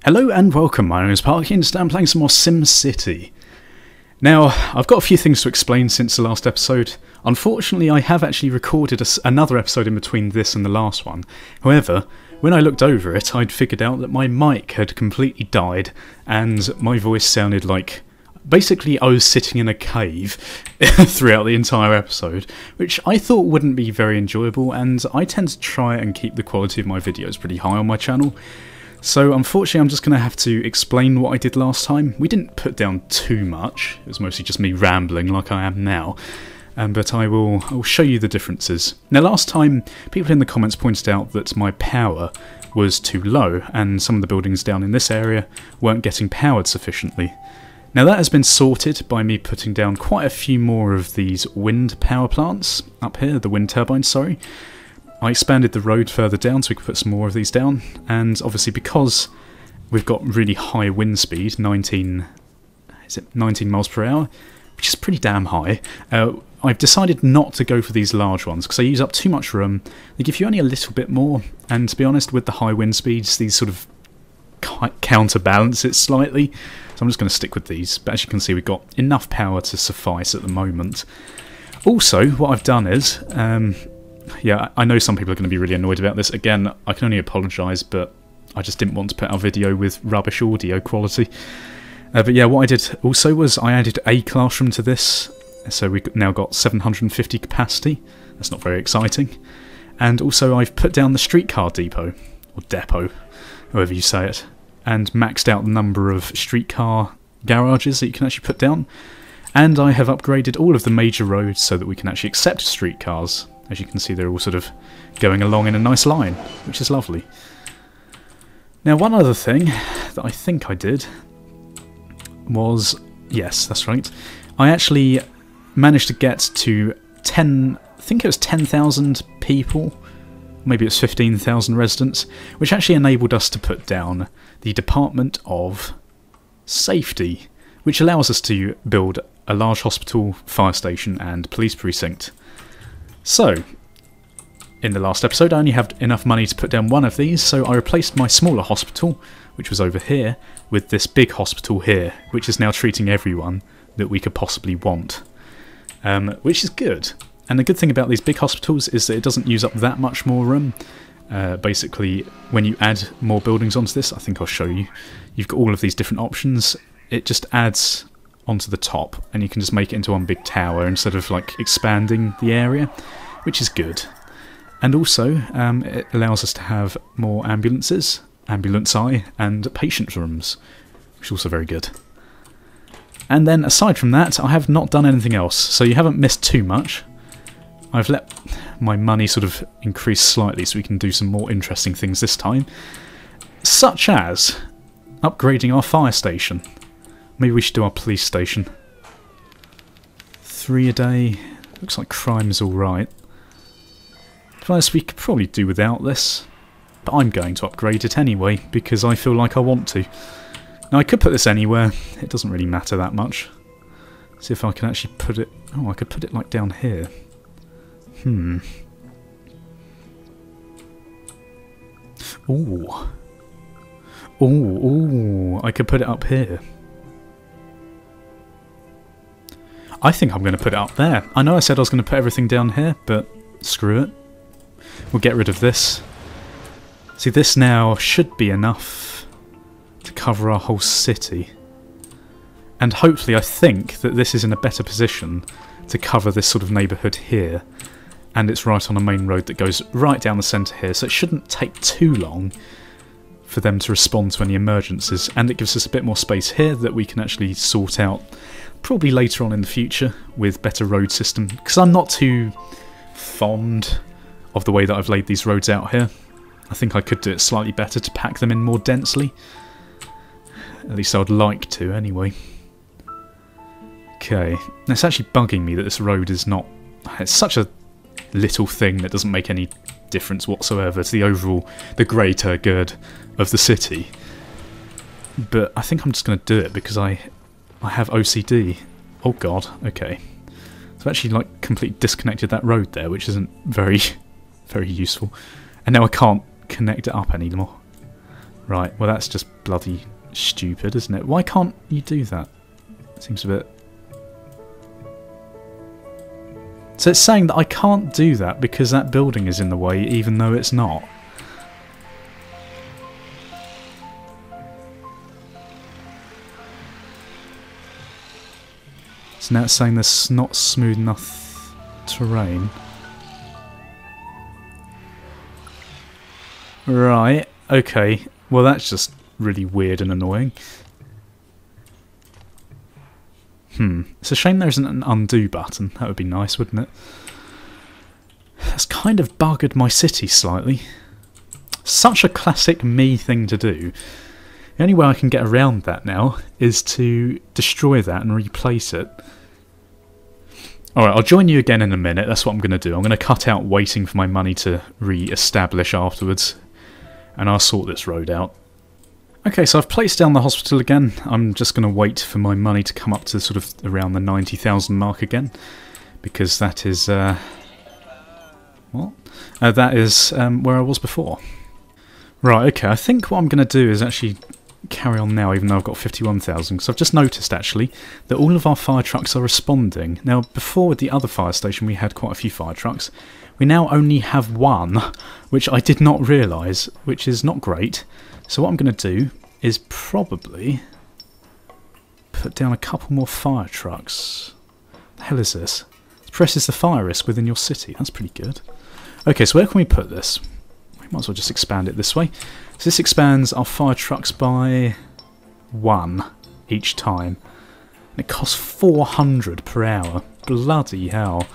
Hello and welcome, my name is Parky and today I'm playing some more SimCity. Now, I've got a few things to explain since the last episode. Unfortunately, I have actually recorded another episode in between this and the last one. However, when I looked over it, I'd figured out that my mic had completely died and my voice sounded like... basically, I was sitting in a cave throughout the entire episode, which I thought wouldn't be very enjoyable, and I tend to try and keep the quality of my videos pretty high on my channel. So unfortunately I'm just going to have to explain what I did last time. We didn't put down too much, it was mostly just me rambling like I am now, but I will show you the differences. Now last time people in the comments pointed out that my power was too low and some of the buildings down in this area weren't getting powered sufficiently. Now that has been sorted by me putting down quite a few more of these wind power plants up here, the wind turbines, sorry. I expanded the road further down so we could put some more of these down, and obviously because we've got really high wind speed, 19 miles per hour, which is pretty damn high, I've decided not to go for these large ones because they use up too much room. They give you only a little bit more, and to be honest, with the high wind speeds, these sort of counterbalance it slightly, so I'm just going to stick with these. But as you can see, we've got enough power to suffice at the moment. Also, what I've done is... yeah, I know some people are going to be really annoyed about this. Again, I can only apologise, but I just didn't want to put our video with rubbish audio quality. But yeah, what I did also was I added a classroom to this, so we've now got 750 capacity. That's not very exciting. And also I've put down the streetcar depot, or depot, however you say it, and maxed out the number of streetcar garages that you can actually put down. And I have upgraded all of the major roads so that we can actually accept streetcars. As you can see, they're all sort of going along in a nice line, which is lovely. Now, one other thing that I think I did was... yes, that's right. I actually managed to get to I think it was 10,000 people, maybe it's 15,000 residents, which actually enabled us to put down the Department of Safety, which allows us to build a large hospital, fire station and police precinct. So, in the last episode I only had enough money to put down one of these, so I replaced my smaller hospital, which was over here, with this big hospital here, which is now treating everyone that we could possibly want. Which is good. And the good thing about these big hospitals is that it doesn't use up that much more room. Basically, when you add more buildings onto this, I think I'll show you, you've got all of these different options. It just adds onto the top, and you can just make it into one big tower instead of like expanding the area, which is good. And also it allows us to have more ambulances, ambulance-I, and patient rooms, which is also very good. And then aside from that, I have not done anything else, so you haven't missed too much. I've let my money sort of increase slightly so we can do some more interesting things this time, such as upgrading our fire station. Maybe we should do our police station. 3 a day. Looks like crime's alright. To be honest, we could probably do without this. But I'm going to upgrade it anyway, because I feel like I want to. Now I could put this anywhere. It doesn't really matter that much. See if I can actually put it... oh, I could put it like down here. Ooh. Ooh, I could put it up here. I think I'm going to put it up there. I know I said I was going to put everything down here, but screw it. We'll get rid of this. See, this now should be enough to cover our whole city. And hopefully I think that this is in a better position to cover this sort of neighbourhood here. And it's right on a main road that goes right down the centre here, so it shouldn't take too long for them to respond to any emergencies. And it gives us a bit more space here that we can actually sort out probably later on in the future with better road system, because I'm not too fond of the way that I've laid these roads out here. I think I could do it slightly better to pack them in more densely. At least I would like to anyway. Okay, it's actually bugging me that this road is not... it's such a little thing that doesn't make any difference whatsoever to the overall, the greater good of the city. But I think I'm just going to do it because I have OCD. Oh god, okay. So I've actually like completely disconnected that road there, which isn't very, very useful. And now I can't connect it up anymore. Right, well that's just bloody stupid, isn't it? Why can't you do that? Seems a bit... So it's saying that I can't do that because that building is in the way, even though it's not. So now it's saying there's not smooth enough terrain. Right, okay. Well, that's just really weird and annoying. It's a shame there isn't an undo button. That would be nice, wouldn't it? That's kind of buggered my city slightly. Such a classic me thing to do. The only way I can get around that now is to destroy that and replace it. Alright, I'll join you again in a minute. That's what I'm going to do. I'm going to cut out waiting for my money to re-establish afterwards. And I'll sort this road out. Okay, so I've placed down the hospital again. I'm just going to wait for my money to come up to sort of around the 90,000 mark again. Because that is... what? That is where I was before. Right, okay, I think what I'm going to do is actually carry on now, even though I've got 51,000. Because I've just noticed, actually, that all of our fire trucks are responding. Now, before with the other fire station, we had quite a few fire trucks. We now only have one, which I did not realise, which is not great. So what I'm going to do is probably put down a couple more fire trucks. What the hell is this? It presses the fire risk within your city. That's pretty good. Okay, so where can we put this? We might as well just expand it this way. So this expands our fire trucks by 1 each time. And it costs 400 per hour. Bloody hell.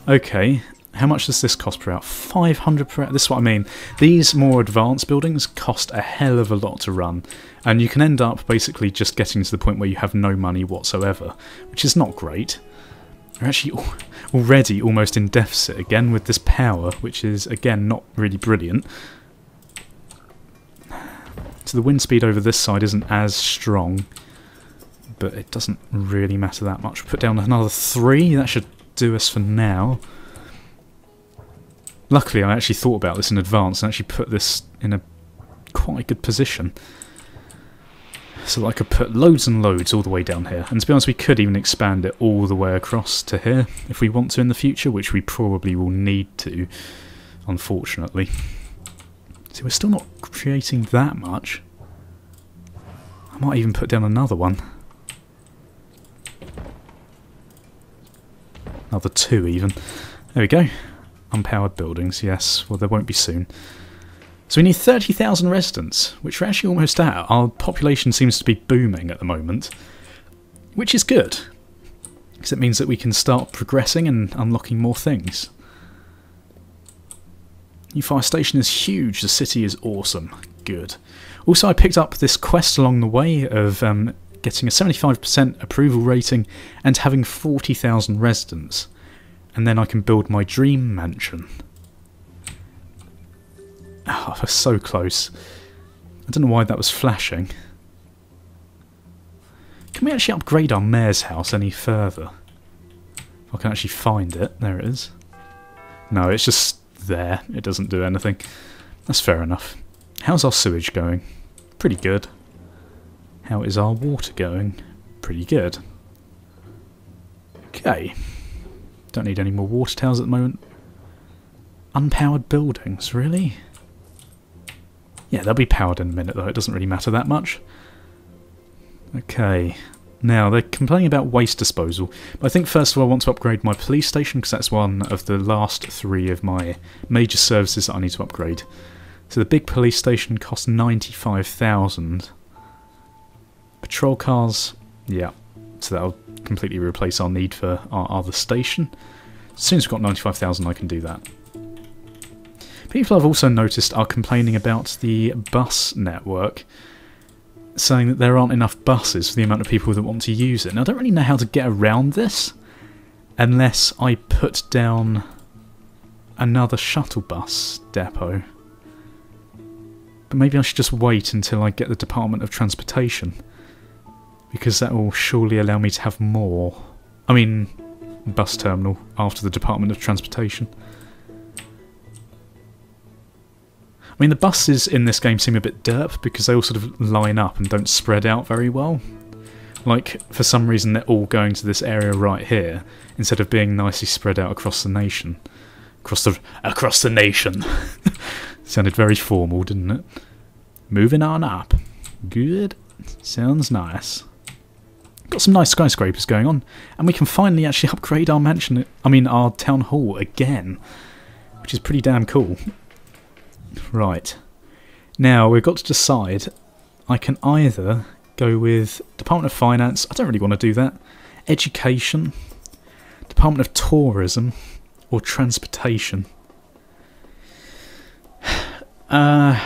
Okay. How much does this cost per hour? 500 per hour. This is what I mean. These more advanced buildings cost a hell of a lot to run. And you can end up basically just getting to the point where you have no money whatsoever. Which is not great. We're actually already almost in deficit again with this power. Which is, again, not really brilliant. So the wind speed over this side isn't as strong. But it doesn't really matter that much. We'll put down another 3. That should do us for now. Luckily, I actually thought about this in advance and actually put this in a quite good position. So that I could put loads and loads all the way down here. And to be honest, we could even expand it all the way across to here if we want to in the future, which we probably will need to, unfortunately. So we're still not creating that much. I might even put down another one. Another 2 even. There we go. Unpowered buildings, yes. Well, there won't be soon. So we need 30,000 residents, which we're actually almost at. Our population seems to be booming at the moment, which is good, because it means that we can start progressing and unlocking more things. New fire station is huge. The city is awesome. Good. Also, I picked up this quest along the way of getting a 75% approval rating and having 40,000 residents. And then I can build my dream mansion. Oh, we're so close. I don't know why that was flashing. Can we actually upgrade our mayor's house any further? If I can actually find it. There it is. No, it's just there. It doesn't do anything. That's fair enough. How's our sewage going? Pretty good. How is our water going? Pretty good. Okay. Don't need any more water towers at the moment. Unpowered buildings, really? Yeah, they'll be powered in a minute though, it doesn't really matter that much. Okay, now they're complaining about waste disposal. But I think first of all I want to upgrade my police station because that's one of the last 3 of my major services that I need to upgrade. So the big police station costs 95,000. Patrol cars, yeah. So that'll completely replace our need for our other station. As soon as we've got 95,000 I can do that. People I've also noticed are complaining about the bus network, saying that there aren't enough buses for the amount of people that want to use it. Now I don't really know how to get around this unless I put down another shuttle bus depot. But maybe I should just wait until I get the Department of Transportation, because that will surely allow me to have more. I mean, bus terminal after the Department of Transportation. mean, the buses in this game seem a bit derp because they all sort of line up and don't spread out very well. Like, for some reason they're all going to this area right here, instead of being nicely spread out across the nation. Across the nation! Sounded very formal, didn't it? Moving on up. Good. Sounds nice. Got some nice skyscrapers going on, and we can finally actually upgrade our mansion, our town hall again, which is pretty damn cool. Right. Now, we've got to decide. I can either go with Department of Finance, I don't really want to do that, Education, Department of Tourism, or Transportation. I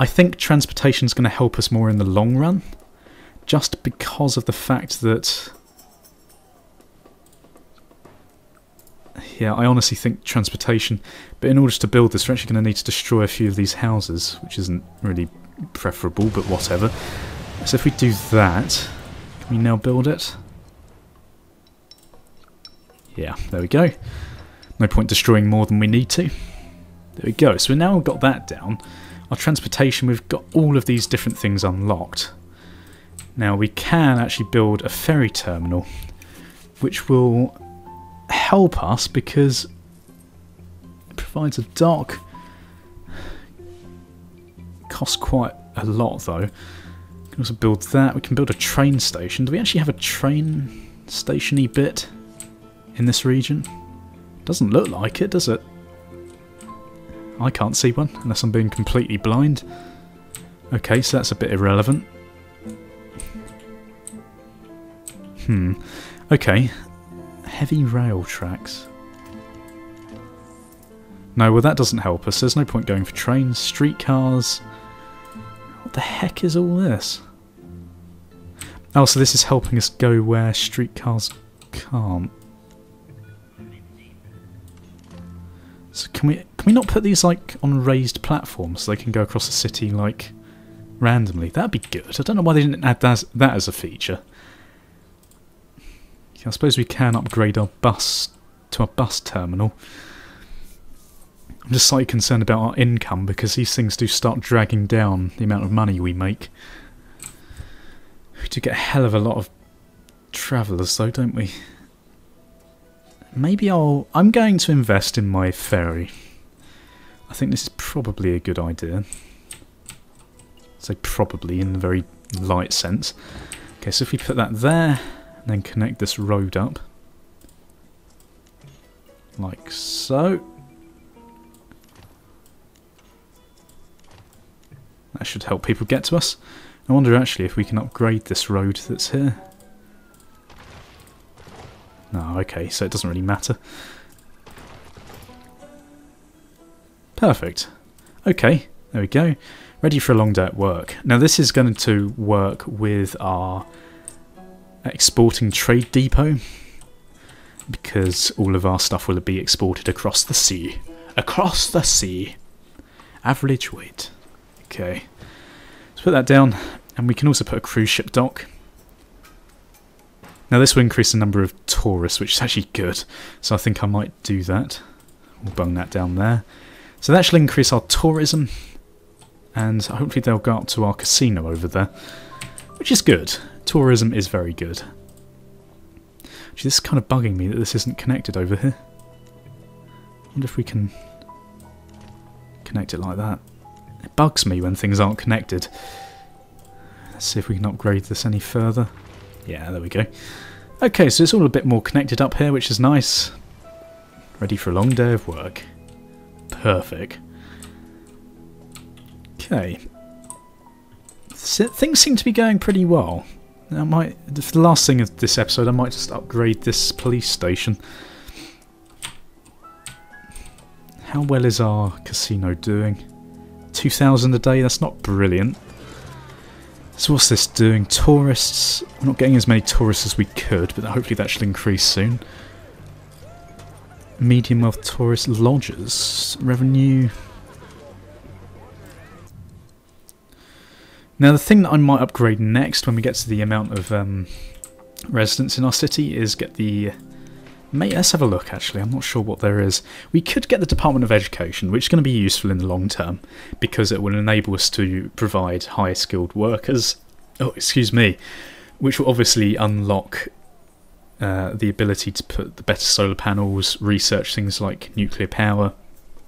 think Transportation's going to help us more in the long run, just because of the fact that... Yeah, I honestly think Transportation, but in order to build this, we're actually going to need to destroy a few of these houses, which isn't really preferable, but whatever. So if we do that, can we now build it? Yeah, there we go. No point destroying more than we need to. There we go, so we've now got that down. Our transportation, we've got all of these different things unlocked. Now we can actually build a ferry terminal, which will help us because it provides a dock. Costs quite a lot though. We can also build that. We can build a train station. Do we actually have a train station-y bit in this region? Doesn't look like it, does it? I can't see one unless I'm being completely blind. Okay, so that's a bit irrelevant. Okay. Heavy rail tracks. No, well that doesn't help us. There's no point going for trains, streetcars. What the heck is all this? Oh, so this is helping us go where streetcars can't. So can we not put these like on raised platforms so they can go across the city like randomly? That'd be good. I don't know why they didn't add that as a feature. I suppose we can upgrade our bus to a bus terminal. I'm just slightly concerned about our income because these things do start dragging down the amount of money we make. We do get a hell of a lot of travellers though, don't we? Maybe I'm going to invest in my ferry. I think this is probably a good idea. I say probably in a very light sense. Okay, so if we put that there, and then connect this road up. Like so. That should help people get to us. I wonder actually if we can upgrade this road that's here. No, okay, so it doesn't really matter. Perfect. Okay, there we go. Ready for a long day at work. Now this is going to work with our exporting trade depot, because all of our stuff will be exported across the sea. Across the sea. Average weight. Okay. Let's put that down, and we can also put a cruise ship dock. Now this will increase the number of tourists, which is actually good, so I think I might do that. We'll bung that down there. So that should increase our tourism, and hopefully they'll go up to our casino over there, which is good. Tourism is very good. Actually, this is kind of bugging me that this isn't connected over here. I wonder if we can connect it like that. It bugs me when things aren't connected. Let's see if we can upgrade this any further. Yeah, there we go. Okay, so it's all a bit more connected up here, which is nice. Ready for a long day of work. Perfect. Okay. Things seem to be going pretty well. I might, for the last thing of this episode, I might just upgrade this police station. How well is our casino doing? 2,000 a day, that's not brilliant. So what's this doing? Tourists. We're not getting as many tourists as we could, but hopefully that should increase soon. Medium wealth tourist lodges. Revenue. Now the thing that I might upgrade next when we get to the amount of residents in our city is get the Mate, let's have a look actually, I'm not sure what there is. We could get the Department of Education, which is going to be useful in the long term, because it will enable us to provide higher skilled workers. Oh, excuse me. Which will obviously unlock the ability to put the better solar panels, research things like nuclear power,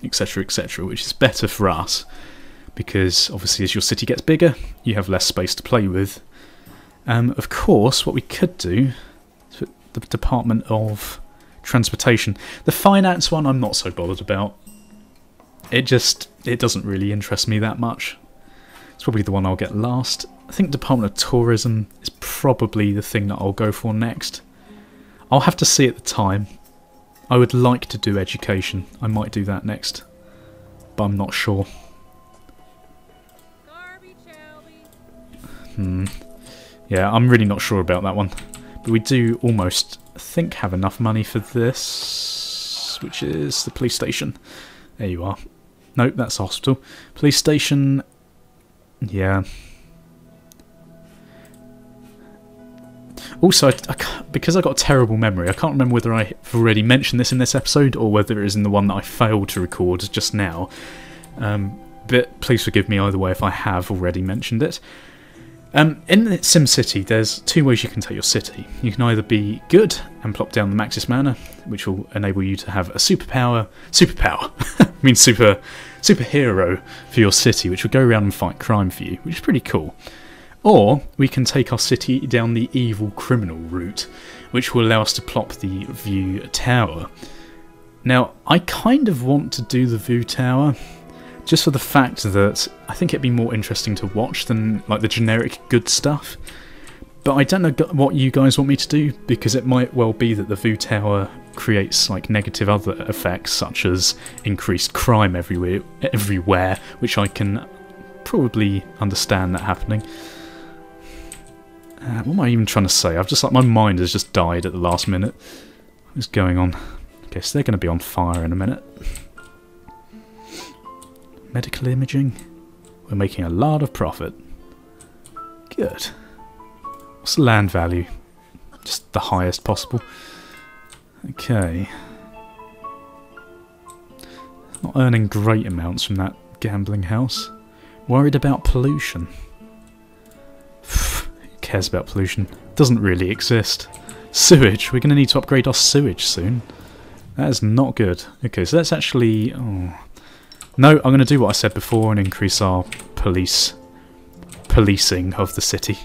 etc, etc, which is better for us, because obviously as your city gets bigger, you have less space to play with. Of course, what we could do is put the Department of Transportation. The finance one I'm not so bothered about. It doesn't really interest me that much. It's probably the one I'll get last. I think Department of Tourism is probably the thing that I'll go for next. I'll have to see at the time. I would like to do education. I might do that next, but I'm not sure. Yeah, I'm really not sure about that one. But we do almost, I think, have enough money for this, which is the police station. There you are. Nope, that's the hospital. Police station, yeah. Also, because I got a terrible memory, I can't remember whether I've already mentioned this in this episode or whether it is in the one that I failed to record just now. But please forgive me either way if I have already mentioned it. In SimCity, there's two ways you can take your city. You can either be good and plop down the Maxis Manor, which will enable you to have a superhero for your city, which will go around and fight crime for you, which is pretty cool. Or we can take our city down the evil criminal route, which will allow us to plop the View Tower. Now, I kind of want to do the View Tower, just for the fact that I think it'd be more interesting to watch than like the generic good stuff. But I don't know what you guys want me to do, because it might well be that the View Tower creates like negative other effects, such as increased crime everywhere, which I can probably understand that happening. What am I even trying to say? I've just, like, my mind has just died at the last minute. What's going on? Okay, so they're going to be on fire in a minute. Medical imaging. We're making a lot of profit. Good. What's the land value? Just the highest possible. Okay. Not earning great amounts from that gambling house. Worried about pollution. Who cares about pollution? Doesn't really exist. Sewage. We're going to need to upgrade our sewage soon. That is not good. Okay, so let's actually... Oh. No, I'm going to do what I said before and increase our policing of the city.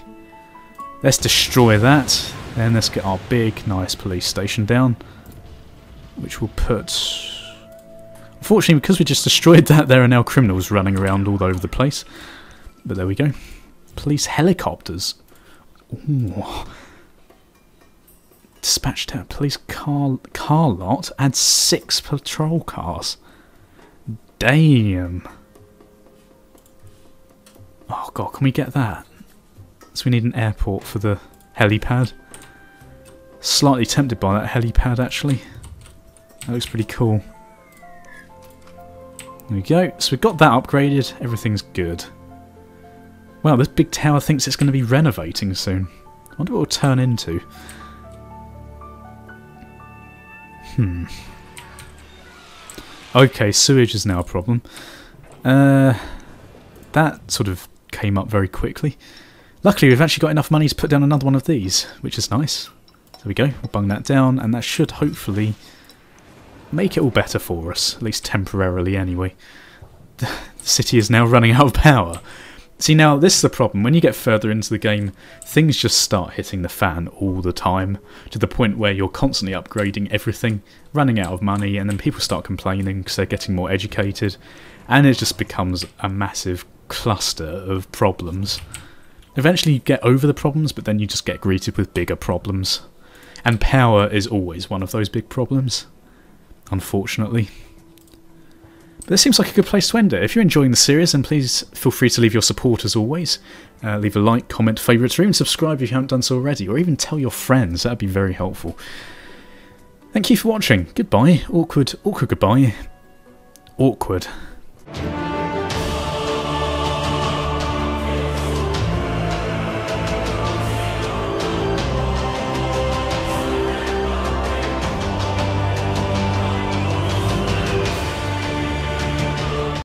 Let's destroy that. Then let's get our big, nice police station down. Which will put... Unfortunately, because we just destroyed that, there are now criminals running around all over the place. But there we go. Police helicopters. Ooh. Dispatched out police car lot. Add 6 patrol cars. Damn. Oh god, can we get that? So we need an airport for the helipad. Slightly tempted by that helipad actually. That looks pretty cool. There we go. So we've got that upgraded. Everything's good. Wow, this big tower thinks it's going to be renovating soon. I wonder what it'll turn into. Okay, sewage is now a problem. That sort of came up very quickly. Luckily, we've actually got enough money to put down another one of these, which is nice. There we go. We'll bung that down, and that should hopefully make it all better for us, at least temporarily anyway. The city is now running out of power. See, now this is the problem. When you get further into the game, things just start hitting the fan all the time, to the point where you're constantly upgrading everything, running out of money, and then people start complaining because they're getting more educated, and it just becomes a massive cluster of problems. Eventually you get over the problems, but then you just get greeted with bigger problems. And power is always one of those big problems, unfortunately. But this seems like a good place to end it. If you're enjoying the series, then please feel free to leave your support as always. Leave a like, comment, favourite, or even subscribe if you haven't done so already, or even tell your friends. That would be very helpful. Thank you for watching. Goodbye. Awkward, awkward goodbye. Awkward.